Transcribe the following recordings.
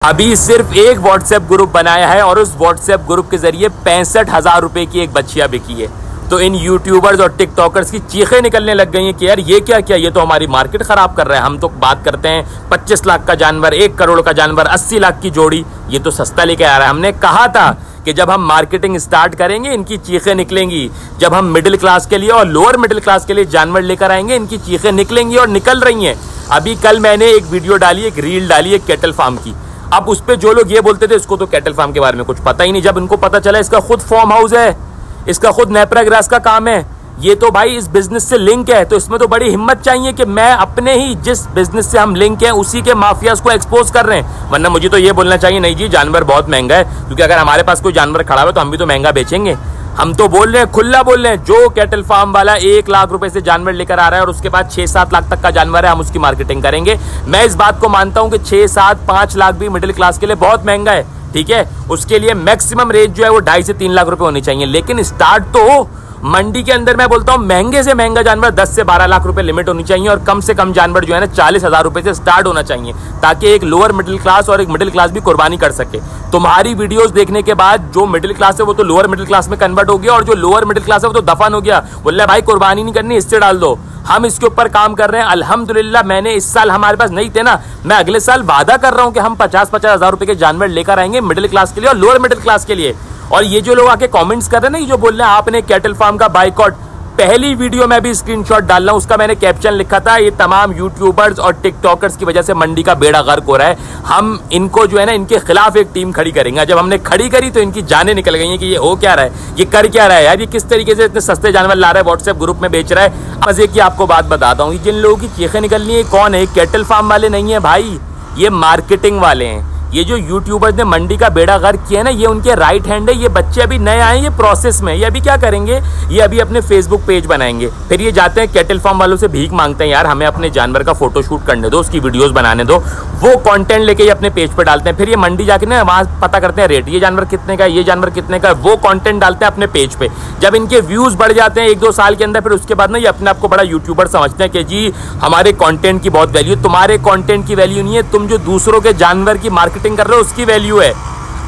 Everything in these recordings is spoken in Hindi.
अभी सिर्फ एक व्हाट्सएप ग्रुप बनाया है और उस व्हाट्सएप ग्रुप के जरिए 65,000 रुपए की एक बच्चियां बिकी है। तो इन यूट्यूबर्स और टिकटॉकर्स की चीखें निकलने लग गई हैं कि यार ये क्या ये तो हमारी मार्केट खराब कर रहा है। हम तो बात करते हैं 25 लाख का जानवर, 1 करोड़ का जानवर, 80 लाख की जोड़ी, ये तो सस्ता लेके आ रहा है। हमने कहा था कि जब हम मार्केटिंग स्टार्ट करेंगे इनकी चीखें निकलेंगी। जब हम मिडिल क्लास के लिए और लोअर मिडिल क्लास के लिए जानवर लेकर आएंगे इनकी चीखें निकलेंगी और निकल रही हैं। अभी कल मैंने एक वीडियो डाली, एक रील डाली एक कैटल फार्म की। अब उस पे जो लोग ये बोलते थे इसको तो कैटल फार्म के बारे में कुछ पता ही नहीं, जब इनको पता चला इसका खुद फार्म हाउस है, इसका खुद नेपरा ग्रास का काम है, ये तो भाई इस बिजनेस से लिंक है। तो इसमें तो बड़ी हिम्मत चाहिए कि मैं अपने ही जिस बिजनेस से हम लिंक हैं उसी के माफियाज को एक्सपोज कर रहे हैं। वरना मुझे तो ये बोलना चाहिए नहीं जी जानवर बहुत महंगा है, क्योंकि अगर हमारे पास कोई जानवर खड़ा हुआ तो हम भी तो महंगा बेचेंगे। हम तो बोल रहे हैं, खुला बोल रहे हैं, जो कैटल फार्म वाला 1 लाख रुपए से जानवर लेकर आ रहा है और उसके बाद 6-7 लाख तक का जानवर है, हम उसकी मार्केटिंग करेंगे। मैं इस बात को मानता हूं कि 6-7-5 लाख भी मिडिल क्लास के लिए बहुत महंगा है, ठीक है। उसके लिए मैक्सिमम रेंज जो है वो 2.5 से 3 लाख रुपए होनी चाहिए। लेकिन स्टार्ट तो मंडी के अंदर मैं बोलता हूं महंगे से महंगा जानवर 10 से 12 लाख रुपए लिमिट होनी चाहिए और कम से कम जानवर जो है ना 40,000 रुपए से स्टार्ट होना चाहिए, ताकि एक लोअर मिडिल क्लास और एक मिडिल क्लास भी कुर्बानी कर सके। तुम्हारी वीडियोस देखने के बाद जो मिडिल क्लास है वो तो लोअर मिडिल क्लास में कन्वर्ट हो गया और जो लोअर मिडिल क्लास है वो तो दफन हो गया। बोल भाई कुर्बानी नहीं करनी, इससे डाल दो। हम इसके ऊपर काम कर रहे हैं अल्हम्दुलिल्लाह। मैंने इस साल, हमारे पास नहीं थे ना, मैं अगले साल वादा कर रहा हूं कि हम 50-50 रुपए के जानवर लेकर आएंगे मिडिल क्लास के लिए और लोअर मिडिल क्लास के लिए। और ये जो लोग आके कमेंट्स कर रहे हैं ना, ये जो बोल रहे हैं आपने कैटल फार्म का बाइकआउट, पहली वीडियो में भी स्क्रीनशॉट डाल रहा हूं, उसका मैंने कैप्शन लिखा था ये तमाम यूट्यूबर्स और टिकटॉकर्स की वजह से मंडी का बेड़ा गर्क हो रहा है। हम इनको जो है ना इनके खिलाफ एक टीम खड़ी करेंगे। जब हमने खड़ी करी तो इनकी जानें निकल गई हैं कि ये हो क्या रहा है, ये कर क्या रहा है यार, ये किस तरीके से इतने सस्ते जानवर ला रहा है, व्हाट्सएप ग्रुप में बेच रहा है। मजे की आपको बात बताता हूँ, जिन लोगों की चीखें निकलनी है कौन है, कैटल फार्म वाले नहीं है भाई, ये मार्केटिंग वाले हैं। ये जो यूट्यूबर्स ने मंडी का बेड़ा गर्क किया है ना, ये उनके राइट हैंड है। ये बच्चे अभी नए आए, ये प्रोसेस में, ये अभी क्या करेंगे, ये अभी अपने फेसबुक पेज बनाएंगे, फिर ये जाते हैं कैटल फार्म वालों से भीख मांगते हैं, यार हमें अपने जानवर का फोटोशूट करने दो, उसकी वीडियोस बनाने दो। वो कंटेंट लेके ये अपने पेज पे डालते हैं, फिर ये मंडी जाके ना वहाँ पता करते हैं रेट, ये जानवर कितने का है, ये जानवर कितने का है, वो कंटेंट डालते हैं अपने पेज पे। जब इनके व्यूज बढ़ जाते हैं 1-2 साल के अंदर, फिर उसके बाद ना ये अपने आप को बड़ा यूट्यूबर समझते हैं कि जी हमारे कंटेंट की बहुत वैल्यू। तुम्हारे कंटेंट की वैल्यू नहीं है, तुम जो दूसरों के जानवर की मार्केटिंग कर रहे हो उसकी वैल्यू है।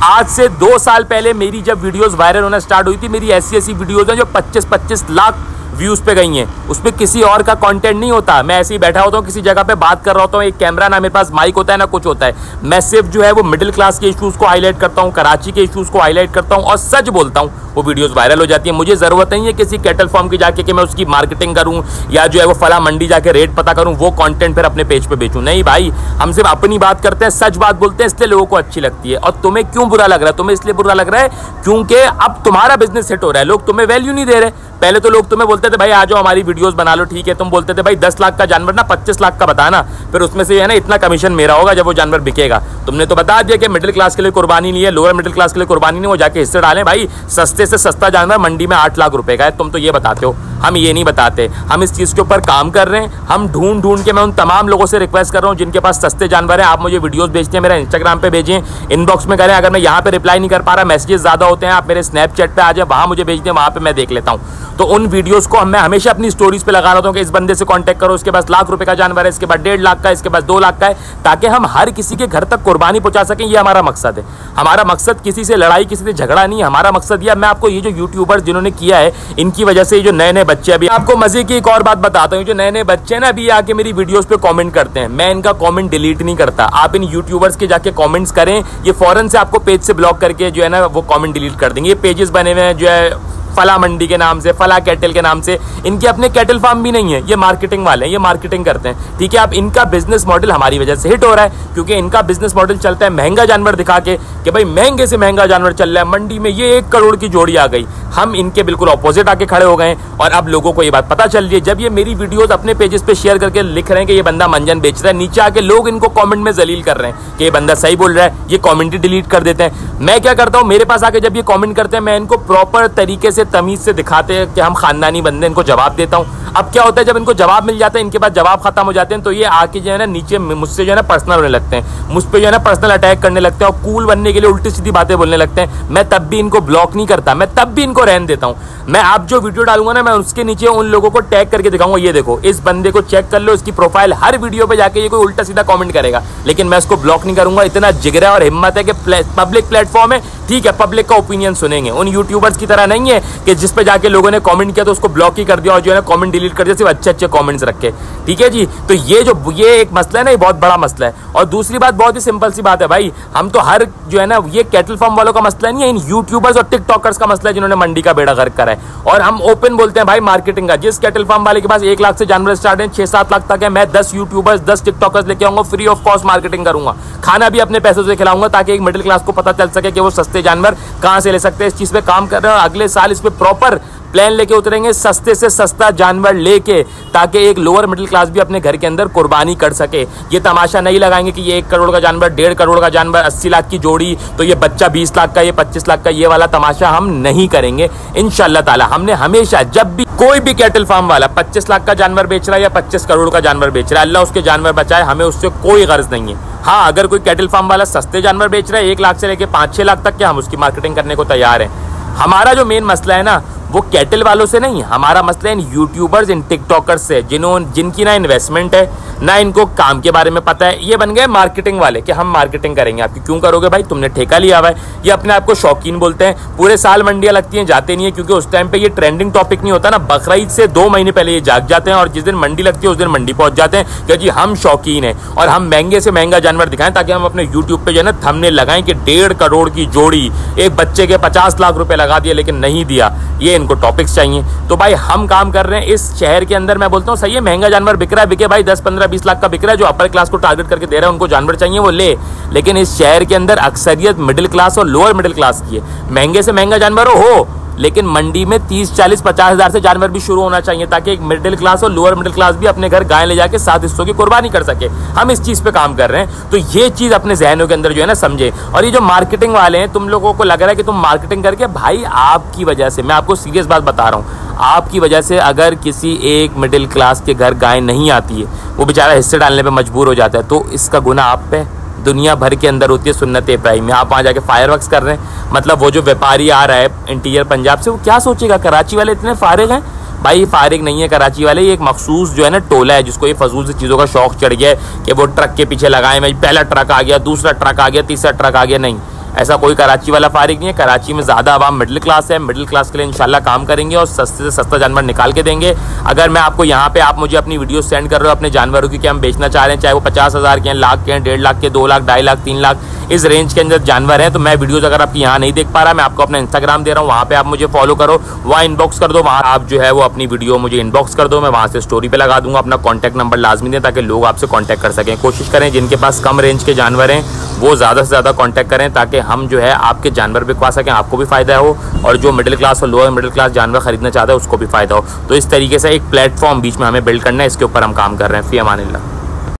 आज से 2 साल पहले मेरी जब वीडियोस वायरल होना स्टार्ट हुई थी, मेरी ऐसी वीडियोस हैं जो 25-25 लाख व्यूज पे गई हैं। उसमें किसी और का कंटेंट नहीं होता, मैं ऐसे ही बैठा होता हूँ किसी जगह पे बात कर रहा होता हूँ, एक कैमरा ना मेरे पास माइक होता है ना कुछ होता है, मैं सिर्फ जो है वो मिडिल क्लास के इश्यूज को हाईलाइट करता हूँ, कराची के इश्यूज को हाईलाइट करता हूँ और सच बोलता हूँ, वो वीडियोस वायरल हो जाती है। मुझे जरूरत नहीं है किसी कैटल फार्म की जाके कि मैं उसकी मार्केटिंग करूँ या जो है वो फला मंडी जाके रेट पता करूँ, वो कंटेंट फिर अपने पेज पे बेचूं। नहीं भाई, हम सिर्फ अपनी बात करते हैं, सच बात बोलते हैं, इसलिए लोगों को अच्छी लगती है। और तुम्हें क्यों बुरा लग रहा है? तुम्हें इसलिए बुरा लग रहा है क्योंकि अब तुम्हारा बिजनेस हिट हो रहा है, लोग तुम्हें वैल्यू नहीं दे रहे। पहले तो लोग तुम्हें बोलते थे भाई आ जाओ हमारी वीडियोस बना लो, ठीक है। तुम बोलते थे भाई 10 लाख का जानवर ना 25 लाख का बताना, फिर उसमें से है ना इतना कमीशन मेरा होगा जब वो जानवर बिकेगा। तुमने तो बता दिया कि मिडिल क्लास के लिए कुर्बानी नहीं है, लोअर मिडिल क्लास के लिए कुर्बानी नहीं, वो जाके हिस्से डालें। भाई सस्ते से सस्ता जानवर मंडी में 8 लाख रुपए का है, तुम तो ये बताते हो, हम ये नहीं बताते। हम इस चीज़ के ऊपर काम कर रहे हैं, हम ढूंढ के मैं उन तमाम लोगों से रिक्वेस्ट कर रहा हूँ जिनके पास सस्ते जानवर हैं, आप मुझे वीडियोस भेजते हैं, मेरा इंस्टाग्राम पे भेजें, इनबॉक्स में करें। अगर मैं यहाँ पे रिप्लाई नहीं कर पा रहा, मैसेजेस ज़्यादा होते हैं, आप मेरे स्नैपचैट पे आ जाए, वहाँ मुझे भेज दें, वहाँ पे मैं देख लेता हूँ। तो उन वीडियोस को मैं हमेशा अपनी स्टोरीज पे लगा रहा हूँ कि इस बंदे से कांटेक्ट करो, इसके पास लाख रुपए का जानवर है, इसके पास 1.5 लाख का है, इसके पास 2 लाख का है, ताकि हम हर किसी के घर तक कुर्बानी पहुंचा सकें। ये हमारा मकसद है। हमारा मकसद किसी से लड़ाई, किसी से झगड़ा नहीं है। हमारा मकसद ये, मैं आपको ये जो यूट्यूबर्स जिन्होंने किया है इनकी वजह से, ये जो नए नए बच्चे, अभी आपको मजे की एक और बात बताता हूँ, जो नए नए बच्चे ना अभी आके मेरी वीडियोस पे कमेंट करते हैं, मैं इनका कमेंट डिलीट नहीं करता। आप इन यूट्यूबर्स के जाके कमेंट्स करें, ये फौरन से आपको पेज से ब्लॉक करके जो है ना वो कमेंट डिलीट कर देंगे। ये पेजेस बने हुए हैं जो है फला मंडी के नाम से, फला कैटल के नाम से, इनके अपने कैटल फार्म भी नहीं है, ये मार्केटिंग वाले हैं, ये मार्केटिंग करते हैं, ठीक है। अब इनका बिजनेस मॉडल हमारी वजह से हिट हो रहा है, क्योंकि इनका बिजनेस मॉडल चलता है महंगा जानवर दिखा के कि भाई महंगे से महंगा जानवर चल रहा है मंडी में, ये 1 करोड़ की जोड़ी आ गई। हम इनके बिल्कुल ऑपोजिट आके खड़े हो गए और अब लोगों को ये बात पता चल रही है। जब ये मेरी वीडियोस अपने पेजेस पे शेयर करके लिख रहे हैं कि ये बंदा मंजन बेच रहा है, नीचे आके लोग इनको कमेंट में जलील कर रहे हैं कि ये बंदा सही बोल रहा है, ये कमेंट ही डिलीट कर देते हैं। मैं क्या करता हूँ, मेरे पास आके जब ये कमेंट करते हैं, मैं इनको प्रॉपर तरीके से से तमीज से दिखाते हैं कि हम खानदानी बंदे, इनको जवाब देता हूँ। अब क्या होता है, जब इनको जवाब मिल जाता है, इनके पास जवाब खत्म हो जाते हैं, तो ये आके जो है ना नीचे मुझसे जो है ना पर्सनल होने लगते हैं, मुझ पे जो है ना पर्सनल अटैक करने लगते हैं और कूल बनने के लिए उल्टी सीधी बातें बोलने लगते हैं। मैं तब भी इनको ब्लॉक नहीं करता, मैं तब भी इनको रहने देता हूँ। मैं आप जो वीडियो डालूंगा ना, मैं उसके नीचे उन लोगों को टैग करके दिखाऊंगा, ये देखो इस बंदे को चेक कर लो, इसकी प्रोफाइल, हर वीडियो पे जाके ये कोई उल्टा सीधा कमेंट करेगा, लेकिन मैं इसको ब्लॉक नहीं करूंगा। इतना जिगरा और हिम्मत है कि पब्लिक प्लेटफॉर्म है, ठीक है, पब्लिक का ओपिनियन सुनेंगे। उन यूट्यूबर्स की तरह नहीं है कि जिस पे जाके लोगों ने कमेंट किया तो उसको ब्लॉक ही कर दिया और जो है ना कमेंट डिलीट कर दिया, सिर्फ अच्छे अच्छे कमेंट्स रखे, ठीक है जी। तो ये एक मसला है ना, ये बहुत बड़ा मसला है। और दूसरी बात, बहुत ही सिंपल सी बात है भाई, हम तो हर जो है ना, ये कैटल फार्म वालों का मसला नहीं है, इन यूट्यूबर्स और टिकटॉकर्स का मसला है जिन्होंने मंडी का बेड़ा गर्क करा है। और हम ओपन बोलते हैं भाई मार्केटिंग का, जिस कैटल फार्म वाले के पास 1 लाख से जानवर स्टार्ट है, 6-7 लाख तक है, मैं 10 यूट्यूबर्स 10 टिकटॉकर्स लेके आऊंगा, फ्री ऑफ कॉस्ट मार्केटिंग करूंगा, खाना भी अपने पैसों से खिलाऊंगा, ताकि एक मिडिल क्लास को पता चल सके कि वो सस्ते जानवर कहां से ले सकते हैं। इस चीज पे काम कर रहे हैं और अगले साल इस पे प्रॉपर प्लान लेके उतरेंगे, सस्ते से सस्ता जानवर लेके, ताकि एक लोअर मिडिल क्लास भी अपने घर के अंदर कुर्बानी कर सके। ये तमाशा नहीं लगाएंगे कि ये 1 करोड़ का जानवर, 1.5 करोड़ का जानवर, 80 लाख की जोड़ी, तो ये बच्चा 20 लाख का, ये 25 लाख का, ये वाला तमाशा हम नहीं करेंगे इंशाल्लाह ताला। हमने हमेशा, जब भी कोई भी कैटल फार्म वाला 25 लाख का जानवर बेच रहा है या 25 करोड़ का जानवर बेच रहा है, अल्लाह उसके जानवर बचाए, हमें उससे कोई गर्ज नहीं है। हाँ, अगर कोई कैटल फार्म वाला सस्ते जानवर बेच रहा है 1 लाख से लेके 5-6 लाख तक के, हम उसकी मार्केटिंग करने को तैयार हैं। हमारा जो मेन मसला है ना, वो कैटल वालों से नहीं, हमारा मसला है इन यूट्यूबर्स, इन टिकटॉकर्स से, जिनकी ना इन्वेस्टमेंट है, ना इनको काम के बारे में पता है। ये बन गए मार्केटिंग वाले कि हम मार्केटिंग करेंगे। आपकी क्यों करोगे भाई, तुमने ठेका लिया हुआ है। ये अपने आप को शौकीन बोलते हैं, पूरे साल मंडियां लगती हैं, जाते नहीं है, क्योंकि उस टाइम पे ये ट्रेंडिंग टॉपिक नहीं होता ना। बकरीद से 2 महीने पहले ये जाग जाते हैं और जिस दिन मंडी लगती है उस दिन मंडी पहुंच जाते हैं कि जी हम शौकीन हैं और हम महंगे से महंगा जानवर दिखाएं, ताकि हम अपने यूट्यूब पे जो है ना थंबनेल लगाएं कि 1.5 करोड़ की जोड़ी, एक बच्चे के 50 लाख रुपए लगा दिए लेकिन नहीं दिया। ये इनको टॉपिक्स चाहिए। तो भाई हम काम कर रहे हैं इस शहर के अंदर। मैं बोलता हूँ सही है, महंगा जानवर बिक रहा है, बिके भाई, 10, 15, 20 लाख का बिक रहा है, जो अपर क्लास को टारगेट करके दे रहा है, उनको जानवर चाहिए वो ले। लेकिन इस शहर के अंदर अक्सरियत मिडिल क्लास और लोअर मिडिल क्लास की है। महंगे से महंगा जानवर हो, लेकिन मंडी में 30, 40, 50 हज़ार से जानवर भी शुरू होना चाहिए, ताकि एक मिडिल क्लास और लोअर मिडिल क्लास भी अपने घर गाय ले जाके 7 हिस्सों की कुर्बानी कर सके। हम इस चीज़ पे काम कर रहे हैं। तो ये चीज़ अपने जहनों के अंदर जो है ना समझे। और ये जो मार्केटिंग वाले हैं, तुम लोगों को लग रहा है कि तुम मार्केटिंग करके, भाई आपकी वजह से, मैं आपको सीरियस बात बता रहा हूँ, आपकी वजह से अगर किसी एक मिडिल क्लास के घर गाय नहीं आती है, वो बेचारा हिस्से डालने पर मजबूर हो जाता है, तो इसका गुनाह आप पे। दुनिया भर के अंदर होती है सुन्नत इब्राहिम में, आप वहाँ जाके फायरवर्क्स कर रहे हैं। मतलब वो जो व्यापारी आ रहा है इंटीरियर पंजाब से, वो क्या सोचेगा, कराची वाले इतने फारिग हैं? भाई फारिग नहीं है कराची वाले, ये एक मखसूस जो है ना टोला है, जिसको ये फजूल से चीज़ों का शौक चढ़ गया है कि वो ट्रक के पीछे लगाए, मैं पहला ट्रक आ गया, दूसरा ट्रक आ गया, तीसरा ट्रक आ गया। नहीं, ऐसा कोई कराची वाला फारिग नहीं है। कराची में ज़्यादा आवाम मिडिल क्लास है, मिडिल क्लास के लिए इंशाल्लाह काम करेंगे और सस्ते से सस्ता जानवर निकाल के देंगे। अगर मैं आपको यहाँ पे, आप मुझे अपनी वीडियो सेंड कर रहे हो अपने जानवरों की कि हम बेचना चाह रहे हैं, चाहे वो 50 हज़ार के हैं, लाख के हैं, 1.5 लाख के, 2 लाख, 2.5 लाख, 3 लाख, इस रेंज के अंदर जानवर हैं, तो मैं वीडियोस अगर आपकी यहाँ नहीं देख पा रहा, मैं आपको अपना इंस्टाग्राम दे रहा हूँ, वहाँ पे आप मुझे फॉलो करो, वहाँ इनबॉक्स कर दो, वहाँ आप जो है वो अपनी वीडियो मुझे इनबॉक्स कर दो, मैं वहाँ से स्टोरी पे लगा दूंगा। अपना कॉन्टैक्ट नंबर लाजमी दें ताकि लोग आपसे कॉन्टैक्ट कर सकें। कोशिश करें जिनके पास कम रेंज के जानवर हैं वो ज़्यादा से ज़्यादा कॉन्टैक्ट करें, ताकि हम जो है आपके जानवर बिकवा सकें, आपको भी फ़ायदा हो और जो मिडिल क्लास और लोअर मिडिल क्लास जानवर खरीदना चाहता है उसको भी फ़ायदा हो। तो इस तरीके से एक प्लेटफॉर्म बीच में हमें बिल्ड करना है, इसके ऊपर हम काम कर रहे हैं। फ़ी अमानिल्लाह।